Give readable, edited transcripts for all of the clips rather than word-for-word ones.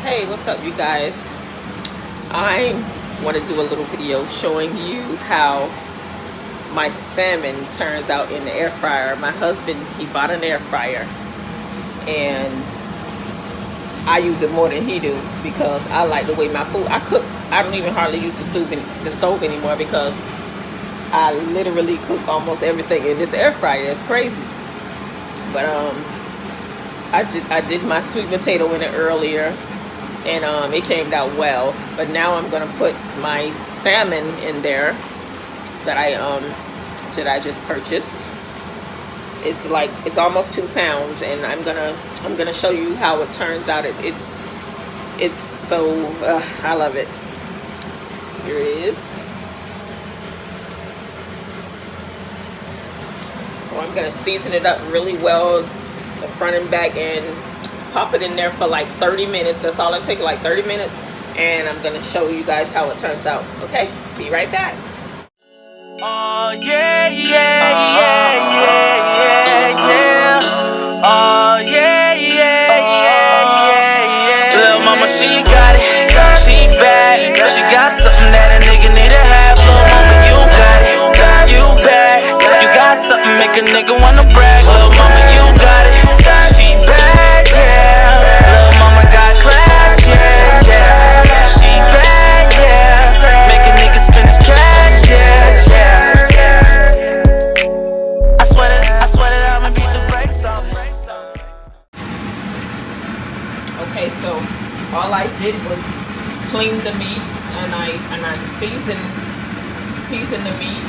Hey, what's up, you guys? I want to do a little video showing you how my salmon turns out in the air fryer. My husband, he bought an air fryer, and I use it more than he do because I like the way my food. I cook. I don't even hardly use the stove anymore because I literally cook almost everything in this air fryer. It's crazy. But I did my sweet potato in it earlier, and it came out well. But now I'm gonna put my salmon in there that I just purchased. It's almost 2 pounds, and I'm gonna show you how it turns out. It's so I love it. Here it is. So I'm gonna season it up really well, the front and back, and pop it in there for like 30 minutes. That's all it takes, like 30 minutes. And I'm gonna show you guys how it turns out. Okay, be right back. Oh yeah, yeah, yeah, yeah, yeah. Oh yeah, yeah, yeah, yeah. Lil' mama, she got it, she bad. She got something that a nigga need to have. Lil' mama, you got it, you bad. You got something make a nigga wanna brag. Lil' mama, you got it, she bad, yeah. Lil' mama got class, yeah, yeah. She bad, yeah. Make a nigga spend his cash, yeah, yeah. I swear that I'ma beat the brakes off. Okay, so all I did was clean the meat, and I seasoned the meat,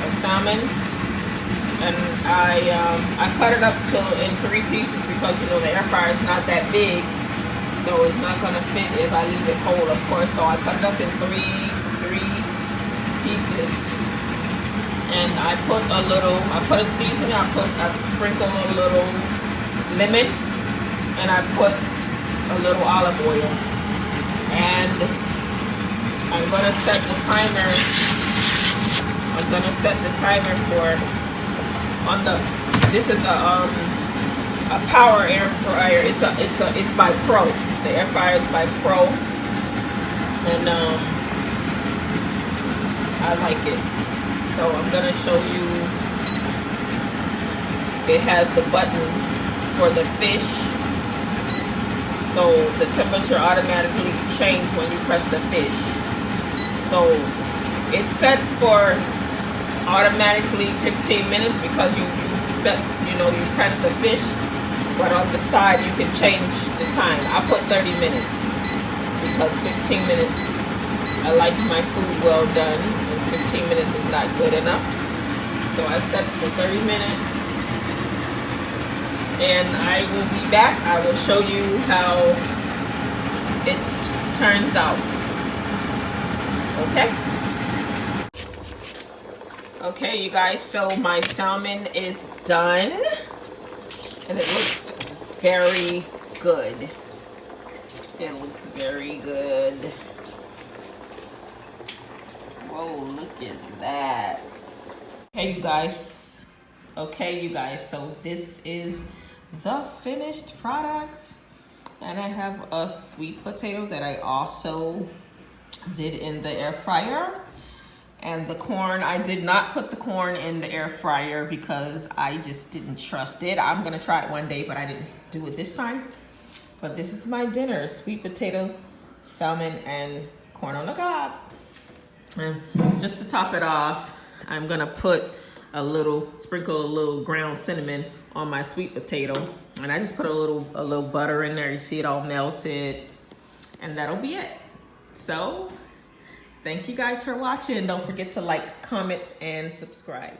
the salmon, and I cut it up in 3 pieces because the air fryer is not that big, so it's not gonna fit if I leave it whole, of course. So I cut it up in three pieces, and I put a seasoning. I sprinkle a little lemon, and I put a little olive oil, and I'm gonna set the timer. This is a power air fryer. It's by Pro. The air fryer is by Pro, and I like it. So I'm gonna show you. It has the button for the fish, so the temperature automatically changes when you press the fish. So it's set for automatically 15 minutes because you press the fish, but on the side you can change the time. I put 30 minutes because 15 minutes, I like my food well done, and 15 minutes is not good enough. So I set it for 30 minutes, and I will be back. I will show you how it turns out. Okay, you guys, so my salmon is done, and it looks very good. It looks very good. Whoa, look at that. Okay, you guys, so this is the finished product, and I have a sweet potato that I also did in the air fryer. And the corn, I did not put the corn in the air fryer because I just didn't trust it. I'm gonna try it one day, but I didn't do it this time. But this is my dinner: sweet potato, salmon, and corn on the cob. And just to top it off, I'm gonna sprinkle a little ground cinnamon on my sweet potato. And I just put a little butter in there. You see it all melted, and that'll be it. So thank you guys for watching. Don't forget to like, comment, and subscribe.